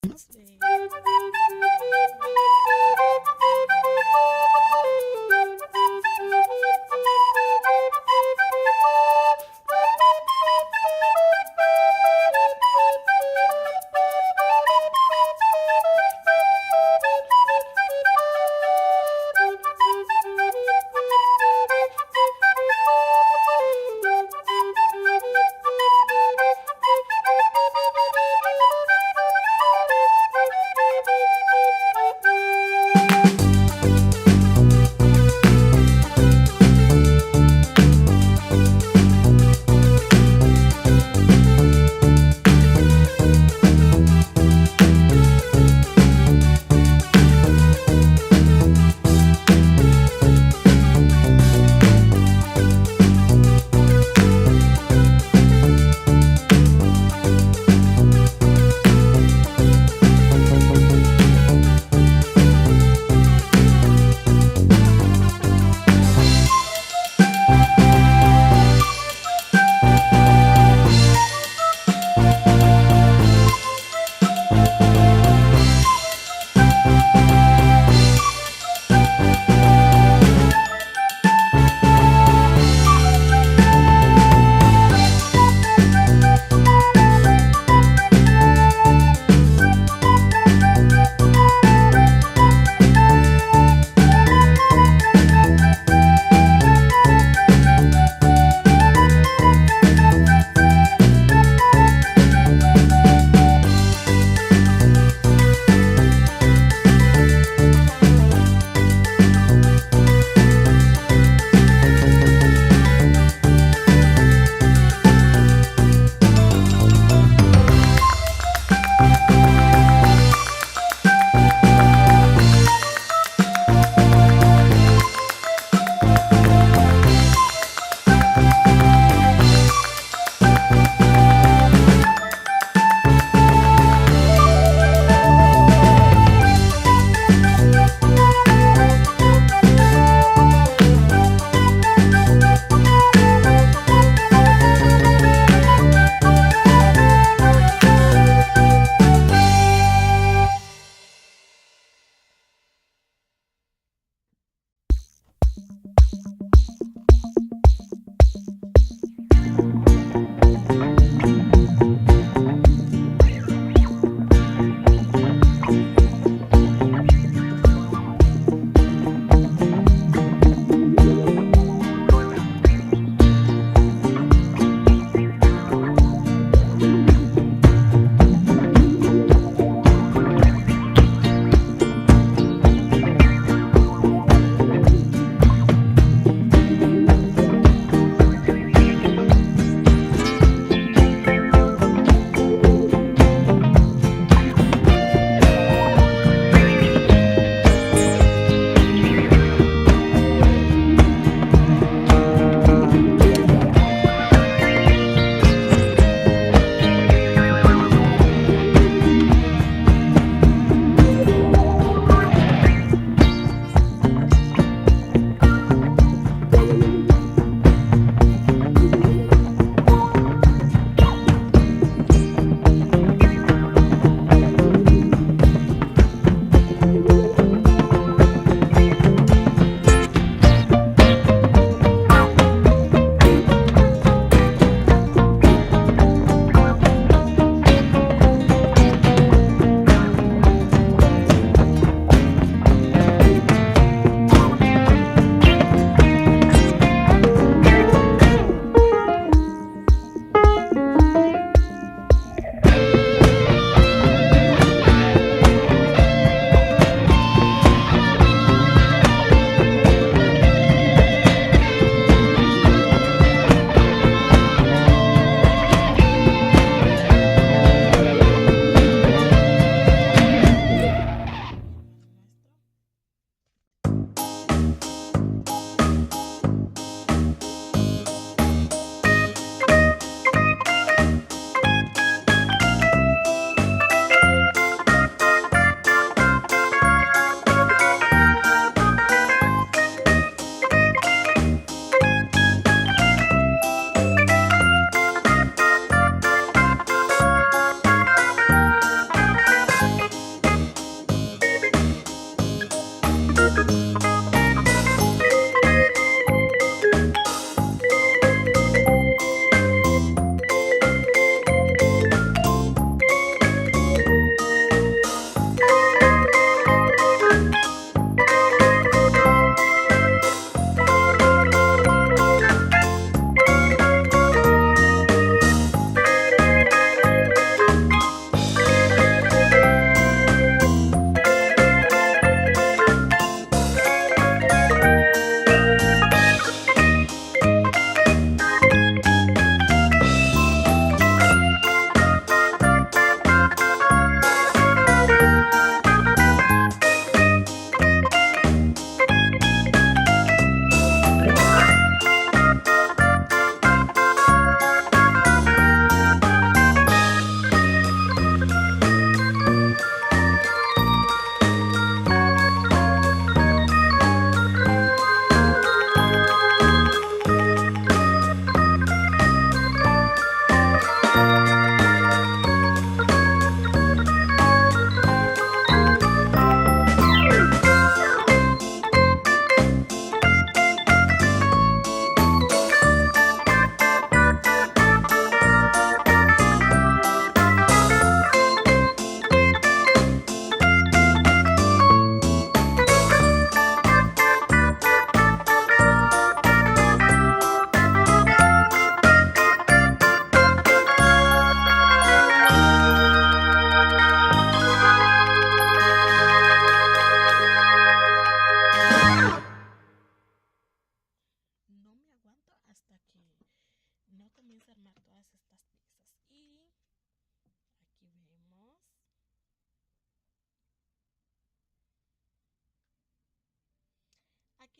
Sí.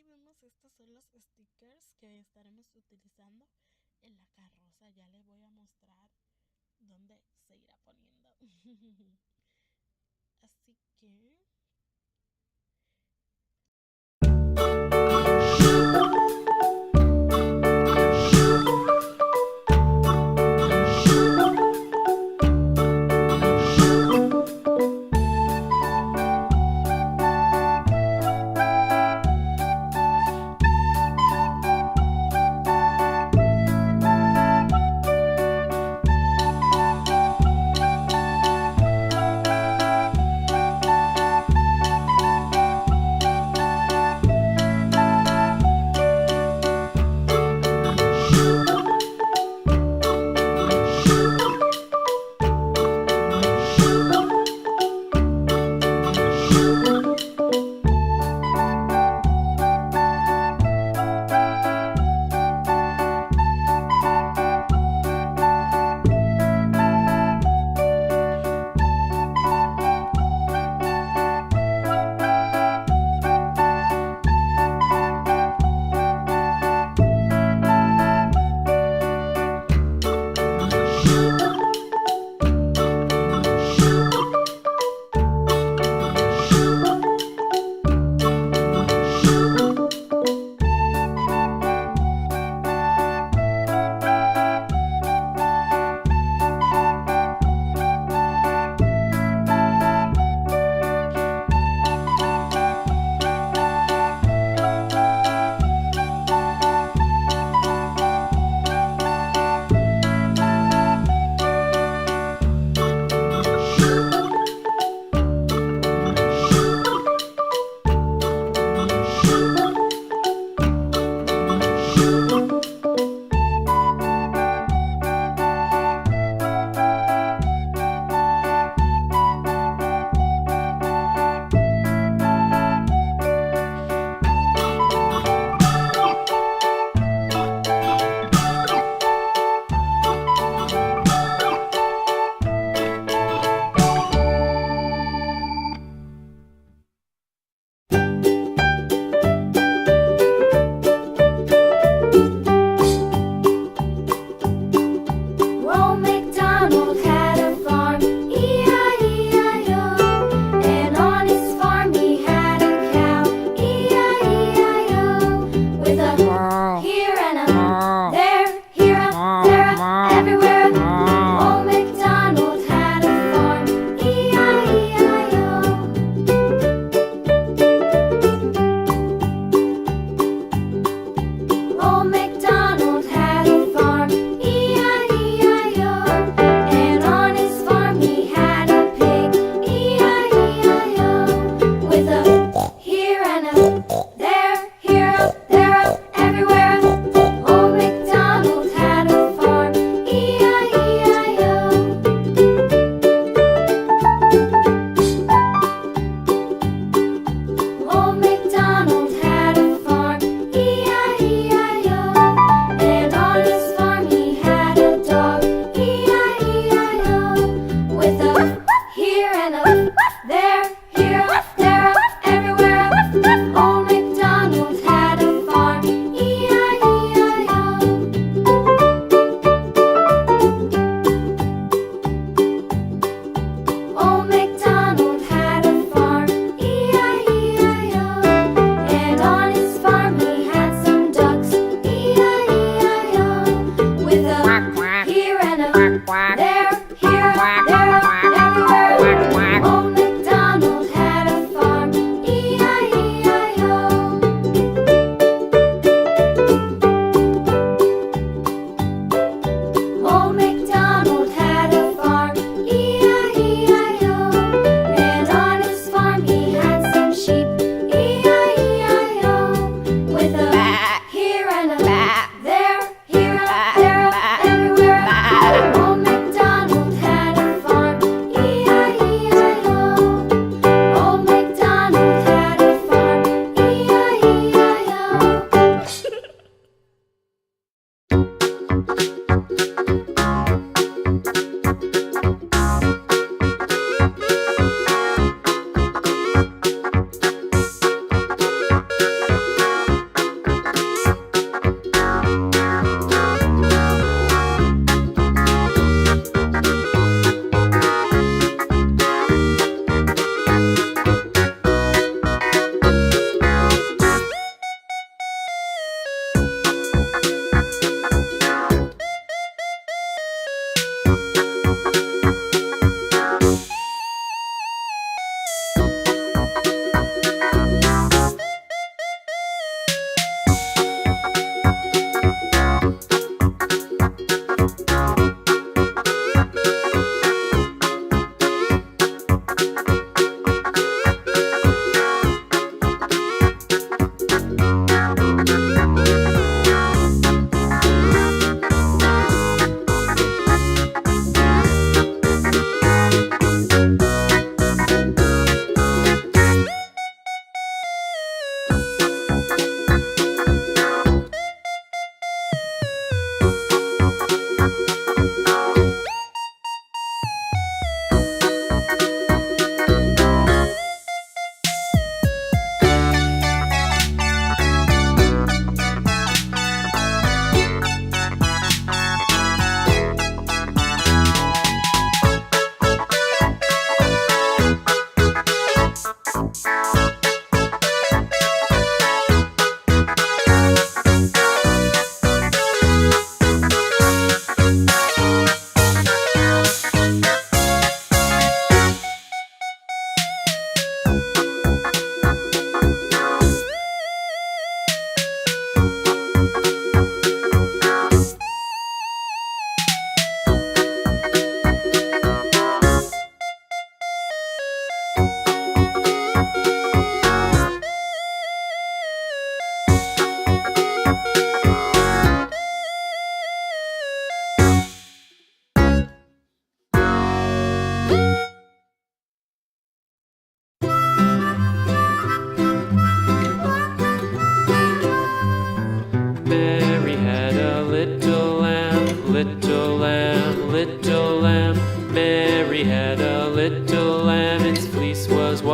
aquí vemos, estos son los stickers que estaremos utilizando en la carroza. Ya les voy a mostrar dónde se irá poniendo. Así que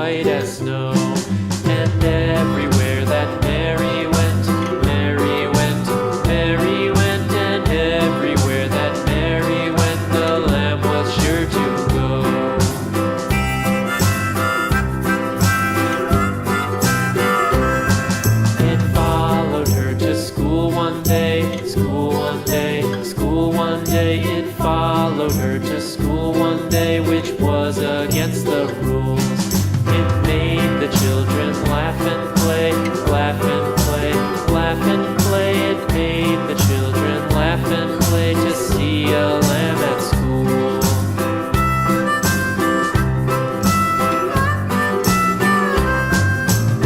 white as snow. And everywhere that Mary went, Mary went, Mary went, and everywhere that Mary went, the lamb was sure to go. It followed her to school one day, school one day, school one day. It followed her to school one day, which was against the rules. It made the children laugh and play, laugh and play, laugh and play. It made the children laugh and play to see a lamb at school.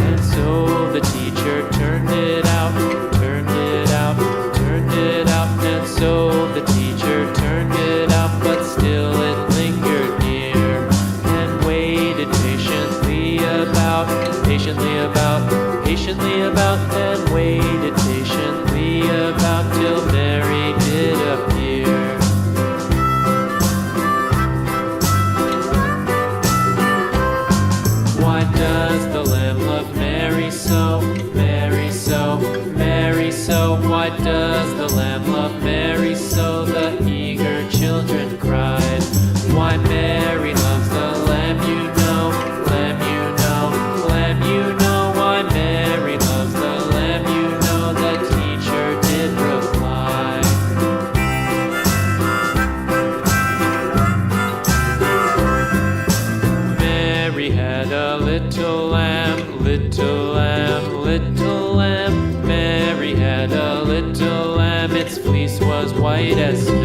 And so the teacher turned it out, turned it out, turned it out. And so the teacher turned it out, but still it lingered near and waited patiently about, and waited patiently about till Mary did appear. Why does the lamb love Mary so, Mary so, Mary so? Why does the lamb love Mary so? The eager children cried. Why Mary loves the lamb, you know, lamb, you know, lamb, you know. Why Mary loves the lamb, you know, the teacher did reply. Mary had a little lamb, little lamb, little lamb. Mary had a little lamb, its fleece was white as snow.